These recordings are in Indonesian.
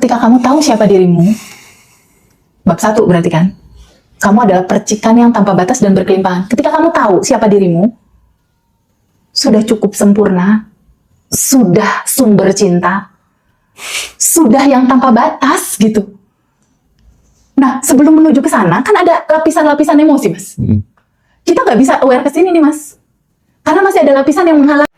Ketika kamu tahu siapa dirimu, bab 1 berarti kan, kamu adalah percikan yang tanpa batas dan berkelimpahan. Ketika kamu tahu siapa dirimu, sudah cukup sempurna, sudah sumber cinta, sudah yang tanpa batas gitu. Nah, sebelum menuju ke sana, kan ada lapisan-lapisan emosi, Mas. Kita nggak bisa aware ke sini nih, Mas. Karena masih ada lapisan yang menghalangi.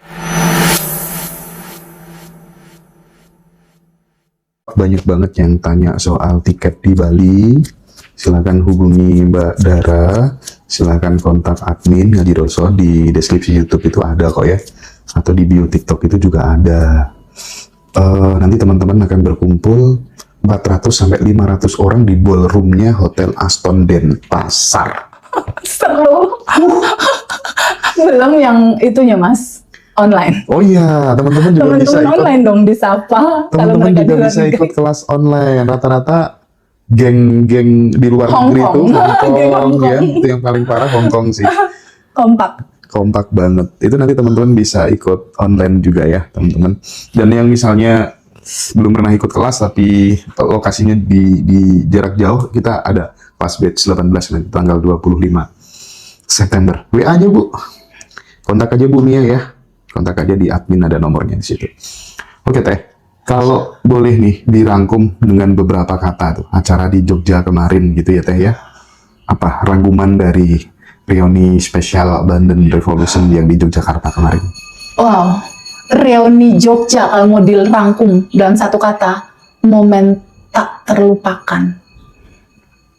Banyak banget yang tanya soal tiket di Bali. Silakan hubungi Mbak Dara. Silakan kontak admin Ngaji Roso, di deskripsi YouTube itu ada kok ya. Atau di bio TikTok itu juga ada. Nanti teman-teman akan berkumpul 400 sampai 500 orang di ballroomnya Hotel Aston Denpasar. Seru. Belum yang itunya, Mas, online. Oh iya, teman-teman juga bisa Teman-teman ikut. online dong disapa. Teman-teman juga bisa ikut kelas online. Rata-rata geng-geng di luar negeri itu Geng Hongkong Hongkong. ya, itu yang paling parah Hongkong sih. Kompak. Banget. Itu nanti teman-teman bisa ikut online juga ya, teman-teman. Dan yang misalnya belum pernah ikut kelas tapi lokasinya di jarak jauh, kita ada kelas batch 18 nanti tanggal 25 September. WA aja Bu. Kontak aja Bu Mia ya. Kontak aja di admin, ada nomornya di situ. Oke Teh. Kalau boleh nih dirangkum dengan beberapa kata tuh acara di Jogja kemarin gitu ya Teh ya. Apa rangkuman dari reuni spesial London Revolution yang di Yogyakarta kemarin? Wow, reuni Jogja kalau mau dirangkum dalam satu kata, momen tak terlupakan.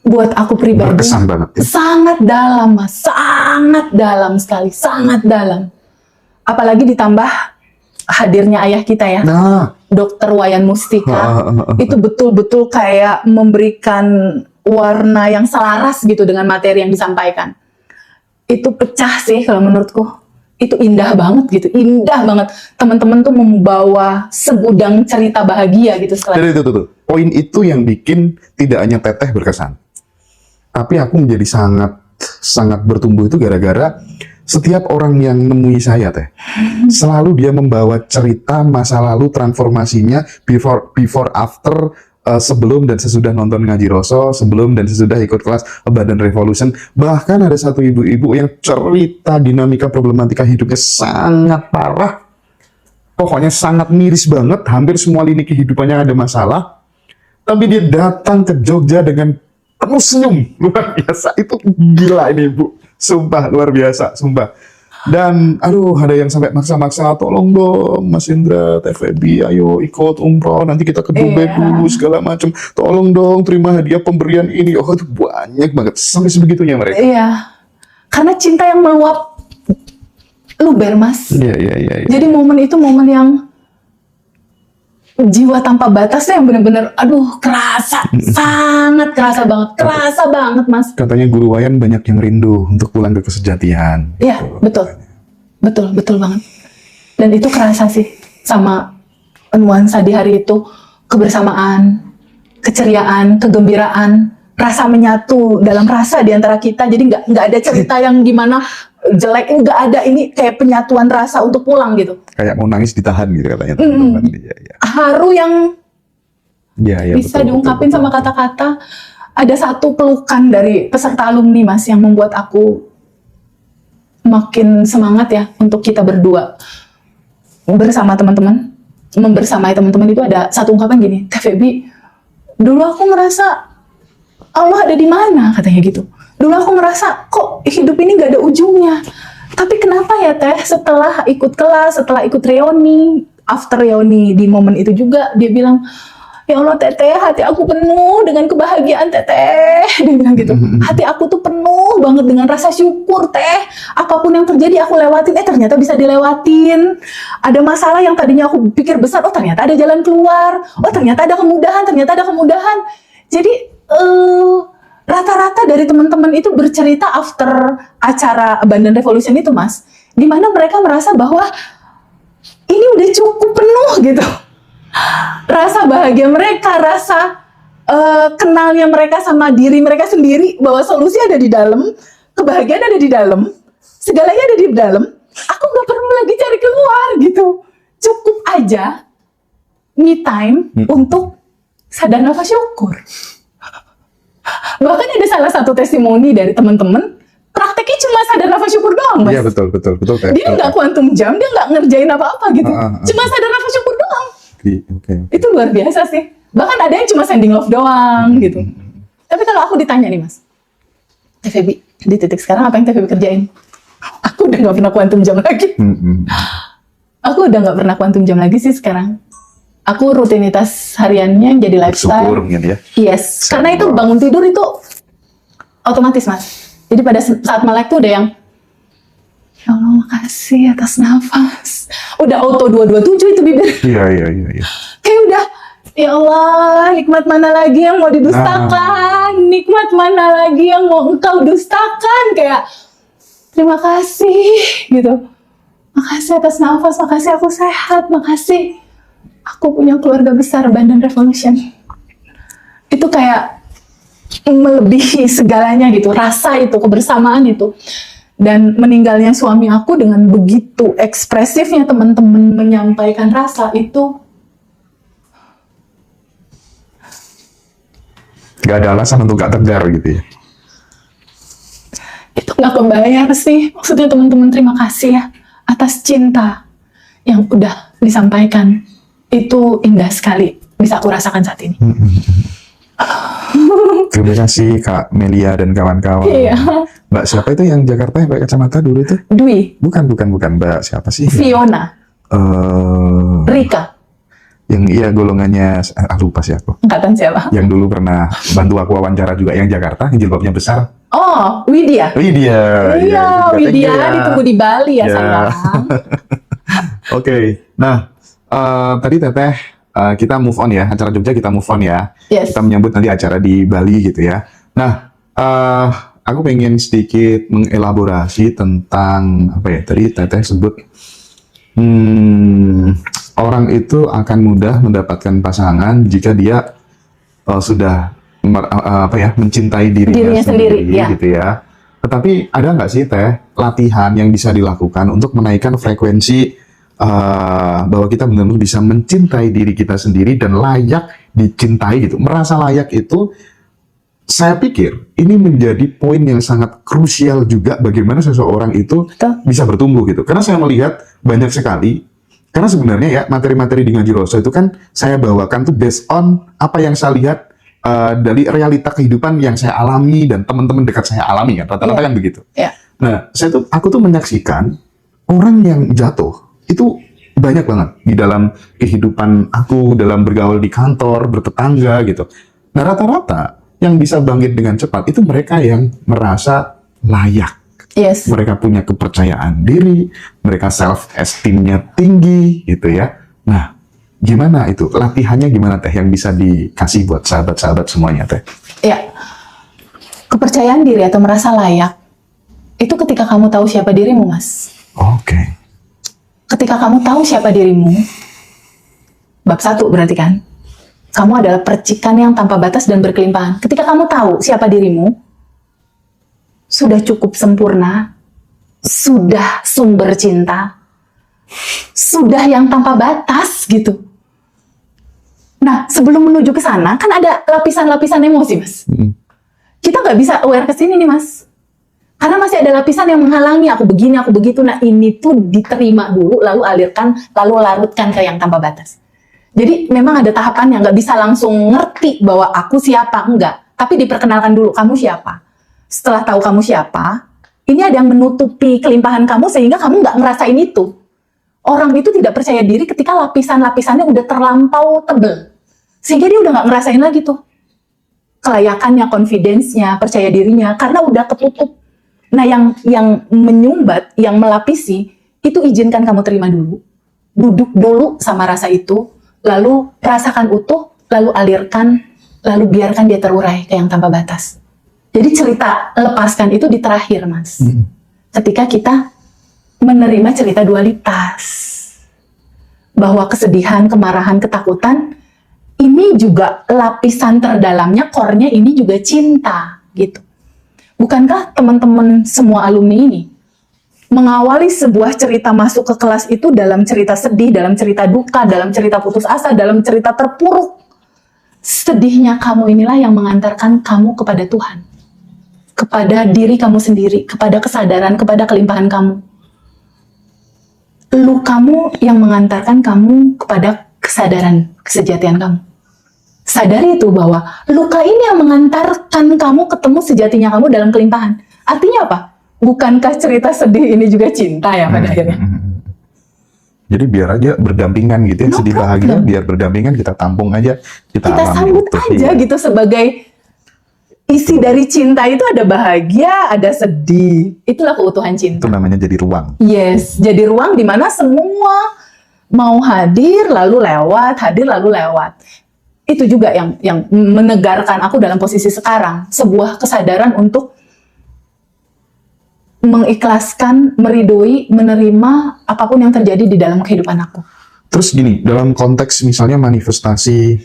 Buat aku pribadi, Berkesan banget ya? sangat dalam, Mas. Sangat dalam sekali, sangat dalam. Apalagi ditambah hadirnya ayah kita ya, Nah, Dr. Wayan Mustika. Itu betul-betul kayak memberikan warna yang selaras gitu dengan materi yang disampaikan. Itu pecah sih kalau menurutku. Itu indah banget gitu, indah banget. Teman-teman tuh membawa segudang cerita bahagia gitu setelah. jadi itu tuh. Poin itu yang bikin tidak hanya Teteh berkesan, tapi aku menjadi sangat bertumbuh itu gara-gara setiap orang yang nemui saya Teh, selalu dia membawa cerita masa lalu, transformasinya before after, sebelum dan sesudah nonton Ngaji Roso, sebelum dan sesudah ikut kelas Badan Revolution. Bahkan ada satu ibu-ibu yang cerita dinamika problematika hidupnya sangat parah, pokoknya sangat miris banget, hampir semua lini kehidupannya ada masalah, tapi dia datang ke Jogja dengan penuh senyum, luar biasa. Itu gila ini Bu, sumpah luar biasa, sumpah. Dan aduh, ada yang sampai maksa-maksa, tolong dong Mas Indra, TVB, ayo ikut umroh, nanti kita ke Dubai dulu segala macam. Tolong dong terima hadiah pemberian ini. Oh itu banyak banget, sampai sebegitunya mereka. Iya, karena cinta yang meluap luber, Mas. Iya. Jadi momen itu momen yang jiwa tanpa batas yang benar-benar, aduh, kerasa, sangat kerasa banget, Mas. Katanya Guru Wayan banyak yang rindu untuk pulang ke kesejatian. Iya, betul banget. Dan itu kerasa sih, sama nuansa di hari itu, kebersamaan, keceriaan, kegembiraan, rasa menyatu dalam rasa di antara kita. Jadi nggak ada cerita yang gimana jelek, nggak ada, ini kayak penyatuan rasa untuk pulang gitu. Kayak mau nangis ditahan gitu katanya teman-teman. Iya. Haru yang Iya, bisa betul, diungkapin betul. sama kata-kata. Ada satu pelukan dari peserta alumni, Mas, yang membuat aku makin semangat ya untuk kita berdua bersama teman-teman, membersamai teman-teman. Itu ada satu ungkapan gini, TVB, dulu aku ngerasa Allah ada di mana, katanya gitu. Dulu aku ngerasa kok hidup ini gak ada ujungnya. Tapi kenapa ya Teh, setelah ikut kelas, setelah ikut reuni, after reuni di momen itu juga dia bilang, ya Allah Teteh, hati aku penuh dengan kebahagiaan Teteh. Dia bilang gitu, hati aku tuh penuh banget dengan rasa syukur Teh. Apapun yang terjadi aku lewatin, ternyata bisa dilewatin. Ada masalah yang tadinya aku pikir besar, oh ternyata ada jalan keluar. Oh ternyata ada kemudahan. Jadi rata-rata dari teman-teman itu bercerita after acara Abandon Revolution itu, Mas, dimana mereka merasa bahwa ini udah cukup penuh gitu. Rasa bahagia mereka, rasa kenalnya mereka sama diri mereka sendiri, bahwa solusi ada di dalam, kebahagiaan ada di dalam, segalanya ada di dalam. Aku nggak perlu lagi cari keluar gitu. Cukup aja me time untuk sadar nafas syukur. Bahkan ada salah satu testimoni dari teman-teman, prakteknya cuma sadar nafas syukur doang, Mas. Iya, betul Teh. Dia nggak kuantum jam, dia nggak ngerjain apa-apa gitu. Cuma sadar nafas syukur doang. Oke. Itu luar biasa sih. Bahkan ada yang cuma sending love doang gitu. Tapi kalau aku ditanya nih, Mas, Teh Feby, di titik sekarang apa yang Teh Feby kerjain? Aku udah nggak pernah kuantum jam lagi. Aku udah nggak pernah kuantum jam lagi sih sekarang. Aku rutinitas hariannya jadi lifestyle. Bersyukur mungkin ya. Yes, karena itu bangun tidur itu otomatis, Mas. Jadi pada saat melek tuh udah yang, ya Allah makasih atas nafas. Udah auto 227 itu bibir. Iya. Kayak udah, ya Allah, nikmat mana lagi yang mau didustakan? Nikmat mana lagi yang mau engkau dustakan? Kayak, terima kasih, gitu. Makasih atas nafas, makasih aku sehat, makasih aku punya keluarga besar, Bandan Revolution. Itu kayak melebihi segalanya gitu, rasa itu, kebersamaan itu. Dan meninggalnya suami aku dengan begitu ekspresifnya teman-teman menyampaikan rasa itu, Gak ada alasan untuk gak tegar gitu ya. itu nggak kebayar sih. Maksudnya teman-teman terima kasih ya atas cinta yang udah disampaikan. Itu indah sekali, bisa aku rasakan saat ini. Terima kasih Kak Melia dan kawan-kawan. Iya. Mbak siapa itu yang Jakarta yang pakai kacamata dulu itu? Dwi, Bukan. Mbak siapa sih? Fiona, Rika, Yang iya golongannya, lupa sih aku. angkatan siapa? Yang dulu pernah bantu aku wawancara juga yang Jakarta, yang jilbabnya besar. Oh, Widya. Widya. Iya, Widya ditunggu di Bali ya Ya. sayang. Oke. Nah, tadi Teteh kita move on ya, acara Jogja kita move on ya. Yes. Kita menyambut nanti acara di Bali gitu ya. Nah, aku pengen sedikit mengelaborasi tentang apa ya? Tadi Teteh sebut orang itu akan mudah mendapatkan pasangan jika dia sudah mencintai dirinya sendiri ya. gitu ya. Tetapi ada nggak sih Teh latihan yang bisa dilakukan untuk menaikkan frekuensi bahwa kita benar-benar bisa mencintai diri kita sendiri dan layak dicintai gitu. Merasa layak itu, saya pikir ini menjadi poin yang sangat krusial juga bagaimana seseorang itu Betul. bisa bertumbuh gitu. Karena saya melihat banyak sekali, karena sebenarnya ya materi-materi di Ngaji Roso itu kan saya bawakan tuh based on apa yang saya lihat dari realita kehidupan yang saya alami dan teman-teman dekat saya alami kan, rata-rata kan begitu. Iya. Nah, aku tuh menyaksikan orang yang jatuh itu banyak banget di dalam kehidupan aku, dalam bergaul di kantor, bertetangga gitu. Nah, rata-rata yang bisa bangkit dengan cepat itu mereka yang merasa layak. Yes. Mereka punya kepercayaan diri, mereka self-esteem-nya tinggi gitu ya. Nah, gimana itu? Latihannya gimana Teh yang bisa dikasih buat sahabat-sahabat semuanya Teh? Ya. Kepercayaan diri atau merasa layak itu ketika kamu tahu siapa dirimu, Mas. Oke. Ketika kamu tahu siapa dirimu, bab 1 berarti kan, kamu adalah percikan yang tanpa batas dan berkelimpahan. Ketika kamu tahu siapa dirimu, sudah cukup sempurna, sudah sumber cinta, sudah yang tanpa batas gitu. Nah, sebelum menuju ke sana, kan ada lapisan-lapisan emosi, Mas. Kita nggak bisa aware ke sini nih, Mas. Karena masih ada lapisan yang menghalangi, aku begini, aku begitu. Nah, ini tuh diterima dulu, lalu alirkan, lalu larutkan ke yang tanpa batas. Jadi, memang ada tahapan yang nggak bisa langsung ngerti bahwa aku siapa, enggak. Tapi diperkenalkan dulu, kamu siapa. Setelah tahu kamu siapa, ini ada yang menutupi kelimpahan kamu sehingga kamu nggak ngerasain itu. Orang itu tidak percaya diri ketika lapisan-lapisannya udah terlampau tebel. Sehingga dia udah nggak ngerasain lagi tuh kelayakannya, confidence-nya, percaya dirinya, karena udah ketutup. Nah, yang menyumbat, yang melapisi, itu izinkan kamu terima dulu. Duduk dulu sama rasa itu, lalu rasakan utuh, lalu alirkan, lalu biarkan dia terurai ke yang tanpa batas. Jadi cerita lepaskan itu di terakhir, Mas. Ketika kita menerima cerita dualitas. Bahwa kesedihan, kemarahan, ketakutan, ini juga lapisan terdalamnya, core-nya ini juga cinta, gitu. Bukankah teman-teman semua alumni ini mengawali sebuah cerita masuk ke kelas itu dalam cerita sedih, dalam cerita duka, dalam cerita putus asa, dalam cerita terpuruk. sedihnya kamu inilah yang mengantarkan kamu kepada Tuhan, kepada diri kamu sendiri, kepada kesadaran, kepada kelimpahan kamu. Lukamu yang mengantarkan kamu kepada kesadaran, kesejatian kamu. Sadari itu bahwa luka ini yang mengantarkan kamu ketemu sejatinya kamu dalam kelimpahan. Artinya apa? Bukankah cerita sedih ini juga cinta ya pada akhirnya? Jadi biar aja berdampingan gitu ya, No sedih problem. bahagia biar berdampingan, kita tampung aja, kita Kita alami sambut utuh. aja Iya. gitu sebagai isi dari cinta itu ada bahagia, ada sedih. Itulah keutuhan Itu cinta. namanya jadi ruang. Yes, jadi ruang di mana semua mau hadir lalu lewat, hadir lalu lewat. Itu juga yang menegarkan aku dalam posisi sekarang, sebuah kesadaran untuk mengikhlaskan, meridoi, menerima apapun yang terjadi di dalam kehidupan aku. Terus gini, dalam konteks misalnya manifestasi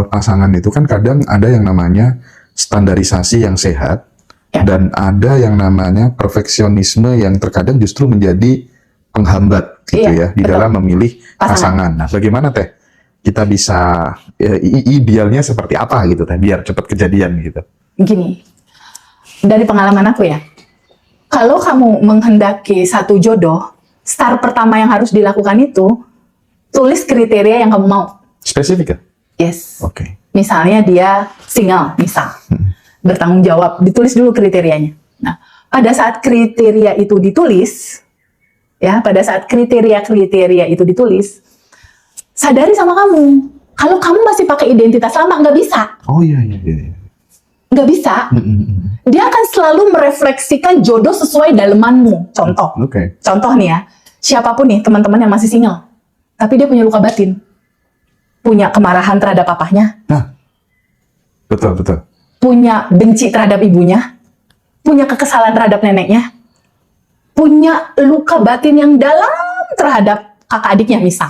pasangan itu kan kadang ada yang namanya standarisasi yang sehat, Ya. dan ada yang namanya perfeksionisme yang terkadang justru menjadi penghambat gitu Iya, ya di betul. dalam memilih Pasangan. pasangan. Nah, bagaimana Teh kita bisa idealnya seperti apa gitu Teh biar cepat kejadian gitu? Gini, dari pengalaman aku ya, kalau kamu menghendaki satu jodoh, start pertama yang harus dilakukan itu, tulis kriteria yang kamu mau. Spesifik ya? Yes. Oke. Misalnya dia single, misal. Bertanggung jawab, ditulis dulu kriterianya. Nah, pada saat kriteria itu ditulis, ya, pada saat kriteria-kriteria itu ditulis, sadari sama kamu, kalau kamu masih pakai identitas lama, nggak bisa. Oh iya iya iya. Nggak bisa. Dia akan selalu merefleksikan jodoh sesuai dalemanmu. Contoh. Oke. Contoh nih ya, siapapun nih teman-teman yang masih single, tapi dia punya luka batin, punya kemarahan terhadap papahnya, Nah, betul betul. punya benci terhadap ibunya, punya kekesalan terhadap neneknya, punya luka batin yang dalam terhadap kakak adiknya misal.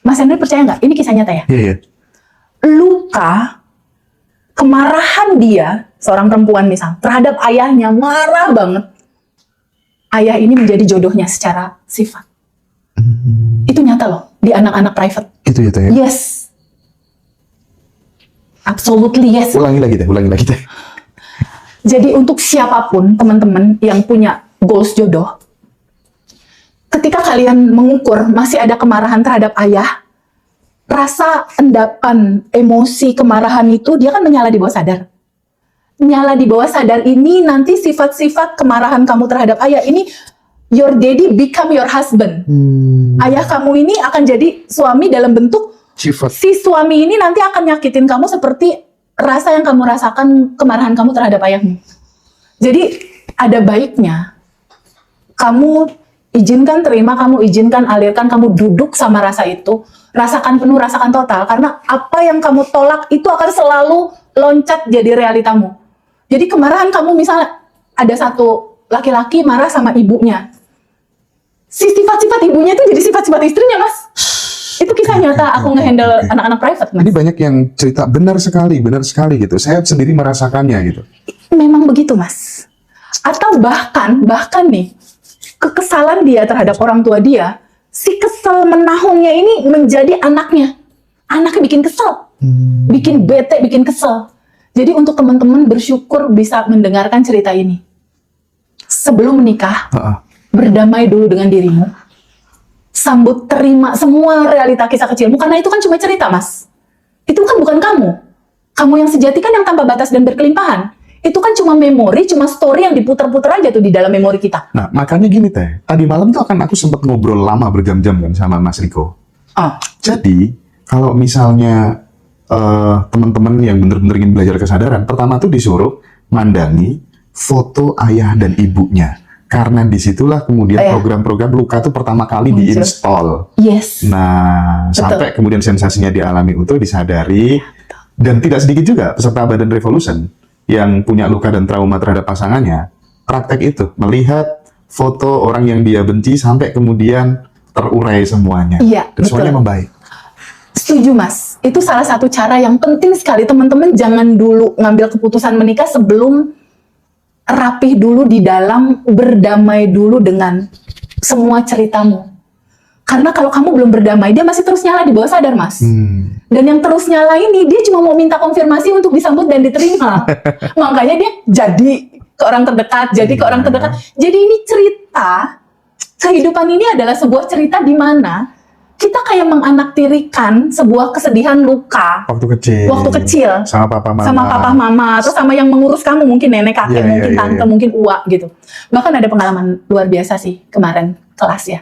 Mas Henry percaya nggak? Ini kisah nyata ya. Iya iya. Luka, kemarahan dia, seorang perempuan misal, terhadap ayahnya, marah banget. Ayah ini menjadi jodohnya secara sifat. Itu nyata loh, di anak-anak private. Itu ya Teh. Ya? Yes. Absolutely yes. Ulangi lagi Teh. Jadi untuk siapapun teman-teman yang punya goals jodoh, ketika kalian mengukur masih ada kemarahan terhadap ayah, rasa endapan emosi kemarahan itu dia kan menyala di bawah sadar. Nyala di bawah sadar ini nanti sifat-sifat kemarahan kamu terhadap ayah ini, your daddy become your husband. Ayah kamu ini akan jadi suami dalam bentuk Sifat. si suami ini nanti akan nyakitin kamu seperti rasa yang kamu rasakan kemarahan kamu terhadap ayahmu. Jadi ada baiknya kamu izinkan terima, kamu izinkan alirkan, kamu duduk sama rasa itu, rasakan penuh, rasakan total, karena apa yang kamu tolak itu akan selalu loncat jadi realitamu. Jadi kemarahan kamu misalnya ada satu laki-laki marah sama ibunya, si sifat-sifat ibunya itu jadi sifat-sifat istrinya, Mas. Itu kisah nyata aku ngehandle anak-anak private, Mas. Ini banyak yang cerita benar sekali gitu. Saya sendiri merasakannya gitu. Memang begitu, Mas. Atau bahkan nih, kekesalan dia terhadap orang tua dia, si kesel menahunnya ini menjadi anaknya. Anaknya bikin kesel, bikin bete, bikin kesel. Jadi untuk teman-teman bersyukur bisa mendengarkan cerita ini. Sebelum menikah, berdamai dulu dengan dirimu. Sambut terima semua realita kisah kecilmu, karena itu kan cuma cerita, Mas. Itu kan bukan kamu. Kamu yang sejati kan yang tanpa batas dan berkelimpahan. Itu kan cuma memori, cuma story yang diputar-putar aja tuh di dalam memori kita. Nah, makanya gini Teh. Tadi malam tuh aku sempat ngobrol lama berjam-jam kan sama Mas Riko. Jadi, kalau misalnya teman-teman yang bener-bener ingin belajar kesadaran, pertama tuh disuruh mandangi foto ayah dan ibunya. Karena disitulah kemudian program-program luka tuh pertama kali diinstal. Yes. Nah, sampai kemudian sensasinya dialami utuh, disadari. Dan tidak sedikit juga peserta Badan Revolution yang punya luka dan trauma terhadap pasangannya, praktek itu, melihat foto orang yang dia benci sampai kemudian terurai semuanya. Iya, dan semuanya membaik. Setuju, Mas. Itu salah satu cara yang penting sekali. Teman-teman jangan dulu ngambil keputusan menikah sebelum rapih dulu di dalam, berdamai dulu dengan semua ceritamu. Karena kalau kamu belum berdamai, dia masih terus nyala di bawah sadar, Mas. Dan yang terus nyala ini, dia cuma mau minta konfirmasi untuk disambut dan diterima. Makanya dia jadi ke orang terdekat, jadi ke orang terdekat. Jadi ini cerita, kehidupan ini adalah sebuah cerita di mana kita kayak menganaktirikan sebuah kesedihan luka Waktu kecil. Sama papa mama. Atau sama yang mengurus kamu, mungkin nenek kakek, Iya, mungkin iya, tante, iya. mungkin uak gitu. Bahkan ada pengalaman luar biasa sih kemarin kelas ya.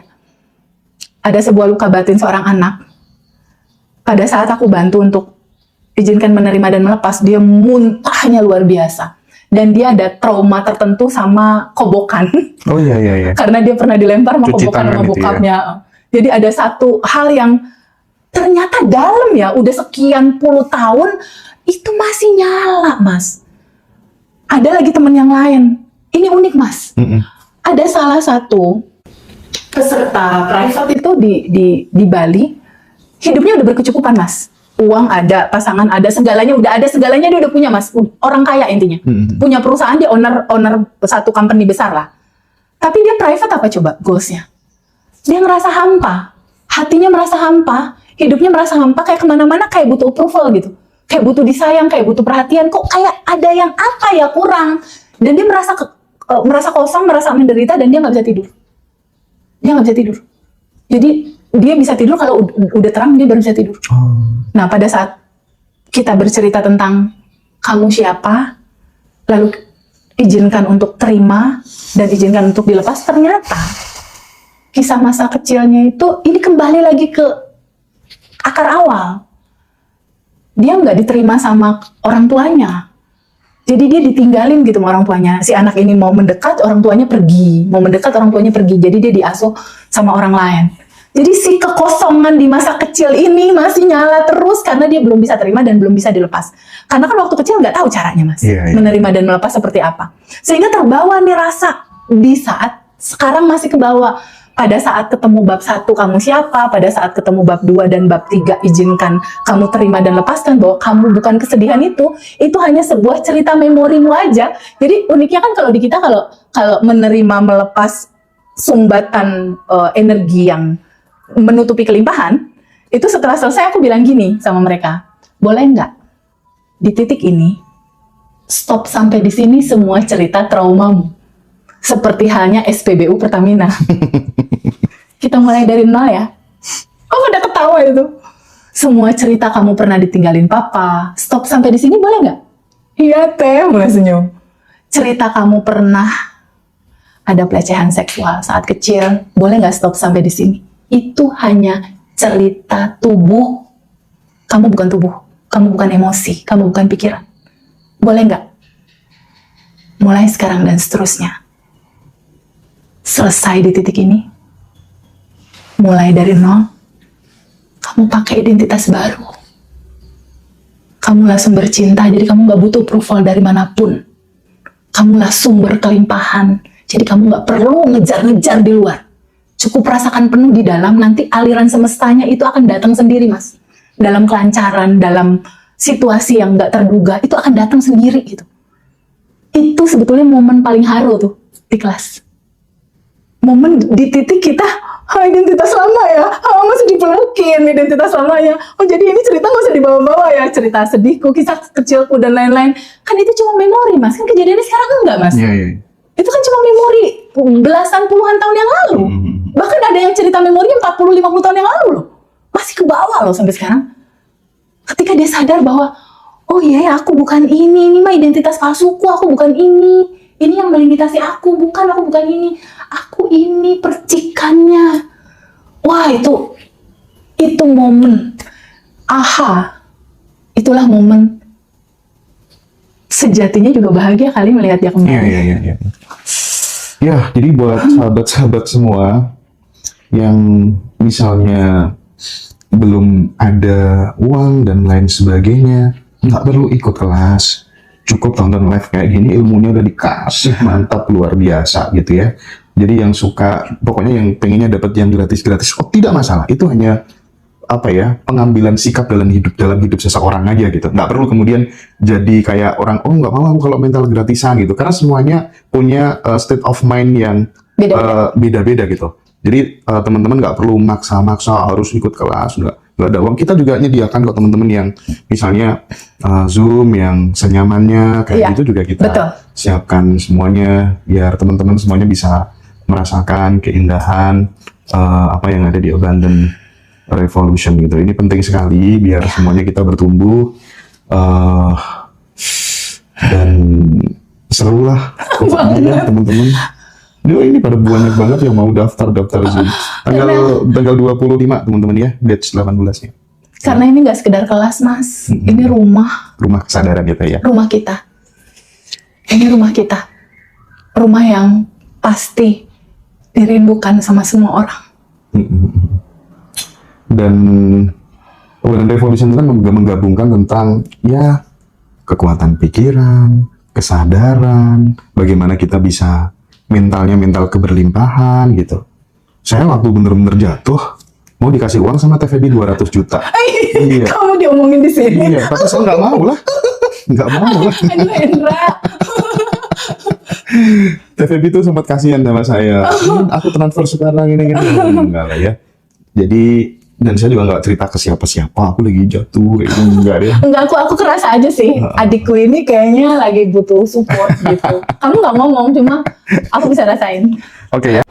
Ada sebuah luka batin seorang anak. Pada saat aku bantu untuk izinkan menerima dan melepas, dia muntahnya luar biasa. Dan dia ada trauma tertentu sama kobokan. Oh iya. Karena dia pernah dilempar sama Cuci kobokan tangan sama itu ya. bokapnya. Jadi ada satu hal yang ternyata dalam ya, udah sekian puluh tahun, itu masih nyala, Mas. Ada lagi teman yang lain. Ini unik, Mas. Ada salah satu peserta private itu di Bali, hidupnya udah berkecukupan, Mas. Uang ada, pasangan ada, segalanya udah ada, segalanya dia udah punya, Mas. Orang kaya intinya. Punya perusahaan, dia owner satu company besar lah. Tapi dia private apa coba goalsnya? Dia ngerasa hampa, hatinya merasa hampa, hidupnya merasa hampa, kayak kemana-mana kayak butuh approval gitu. Kayak butuh disayang, kayak butuh perhatian, kok kayak ada yang apa ya kurang. Dan dia merasa kosong, merasa menderita, dan dia nggak bisa tidur. Dia nggak bisa tidur. Jadi dia bisa tidur kalau udah terang, dia baru bisa tidur. Nah, pada saat kita bercerita tentang kamu siapa, lalu izinkan untuk terima dan izinkan untuk dilepas, ternyata kisah masa kecilnya itu ini kembali lagi ke akar awal. Dia nggak diterima sama orang tuanya. Jadi dia ditinggalin gitu sama orang tuanya. Si anak ini mau mendekat, orang tuanya pergi. Mau mendekat, orang tuanya pergi. Jadi dia diasuh sama orang lain. Jadi si kekosongan di masa kecil ini masih nyala terus karena dia belum bisa terima dan belum bisa dilepas. Karena kan waktu kecil nggak tahu caranya, Mas. Menerima dan melepas seperti apa. Sehingga terbawa nih rasa di saat sekarang masih kebawa. Pada saat ketemu bab 1 kamu siapa, pada saat ketemu bab 2 dan bab 3 izinkan kamu terima dan lepaskan bahwa kamu bukan kesedihan itu hanya sebuah cerita memorimu aja. Jadi uniknya kan kalau di kita kalau menerima melepas sumbatan energi yang menutupi kelimpahan, itu setelah selesai aku bilang gini sama mereka, boleh nggak di titik ini stop sampai di sini semua cerita traumamu. Seperti halnya SPBU Pertamina. Kita mulai dari nol ya. Oh, udah ketawa itu. Semua cerita kamu pernah ditinggalin papa. Stop sampai di sini boleh nggak? Iya teh, mulai senyum. Cerita kamu pernah ada pelecehan seksual saat kecil. Boleh nggak stop sampai di sini? Itu hanya cerita tubuh. Kamu bukan tubuh. Kamu bukan emosi. Kamu bukan pikiran. Boleh nggak? Mulai sekarang dan seterusnya. Selesai di titik ini, mulai dari nol, kamu pakai identitas baru. Kamulah sumber cinta, jadi kamu gak butuh approval dari manapun. Kamulah sumber kelimpahan, jadi kamu gak perlu ngejar-ngejar di luar. Cukup rasakan penuh di dalam, nanti aliran semestanya itu akan datang sendiri, Mas. Dalam kelancaran, dalam situasi yang gak terduga, itu akan datang sendiri gitu. Itu sebetulnya momen paling haru tuh di kelas. Momen di titik kita, identitas lama ya, masih dipelukin identitas lamanya. Oh jadi ini cerita nggak usah dibawa-bawa ya, cerita sedihku, kisah kecilku dan lain-lain. Kan itu cuma memori, Mas. Kan kejadiannya sekarang enggak, Mas. Iya. Itu kan cuma memori belasan puluhan tahun yang lalu. Bahkan ada yang cerita memorinya 40-50 tahun yang lalu loh. Masih ke bawah loh sampai sekarang. Ketika dia sadar bahwa, oh iya ya, aku bukan ini mah identitas palsuku, aku bukan ini. Ini yang melimitasi aku, aku bukan ini. Aku ini percikannya. Wah, itu momen. Aha. Itulah momen sejatinya juga bahagia kali melihat dia kembali. Iya. Ya, jadi buat sahabat-sahabat semua yang misalnya belum ada uang dan lain sebagainya, nggak perlu ikut kelas. Cukup tonton live kayak gini, ilmunya udah dikasih mantap luar biasa gitu ya. Jadi yang suka, pokoknya yang pengennya dapat yang gratis-gratis, oh tidak masalah. Itu hanya pengambilan sikap dalam hidup seseorang aja gitu. Nggak perlu kemudian jadi kayak orang, oh nggak mau kalau mental gratisan gitu. Karena semuanya punya state of mind yang beda-beda gitu. Jadi teman-teman nggak perlu maksa-maksa harus ikut kelas, nggak ada uang. Kita juga nyediakan kok teman-teman yang misalnya Zoom yang senyamannya kayak Iya, gitu juga kita betul. siapkan semuanya biar teman-teman semuanya bisa merasakan keindahan apa yang ada di Abundant Revolution gitu. Ini penting sekali biar semuanya kita bertumbuh dan seru lah pokoknya ya teman-teman. Ini pada banyak banget yang mau daftar Zoom. Tanggal 25 teman-teman ya, batch 18-nya. Karena ini nggak sekedar kelas, Mas. Ini rumah Kesadaran kita ya. rumah kita. Ini rumah kita. Rumah yang pasti dirindukan sama semua orang. Dan Abundant Revolution itu kan menggabungkan tentang ya kekuatan pikiran, kesadaran, bagaimana kita bisa mental keberlimpahan gitu. Saya waktu bener-bener jatuh mau dikasih uang sama TVB 200 juta. Iya. Kamu diomongin di sini. Iya, tapi saya nggak mau lah. Nggak mau lah. Aduh, Hendra. TVB itu sempat kasihan sama saya. Aku transfer sekarang ini. Enggak lah ya. Jadi, dan saya juga nggak cerita ke siapa-siapa. Aku lagi jatuh, kayak gitu. Enggak deh. Enggak, aku kerasa aja sih. Adikku ini kayaknya lagi butuh support gitu. Kamu nggak ngomong, cuma aku bisa rasain. Oke ya.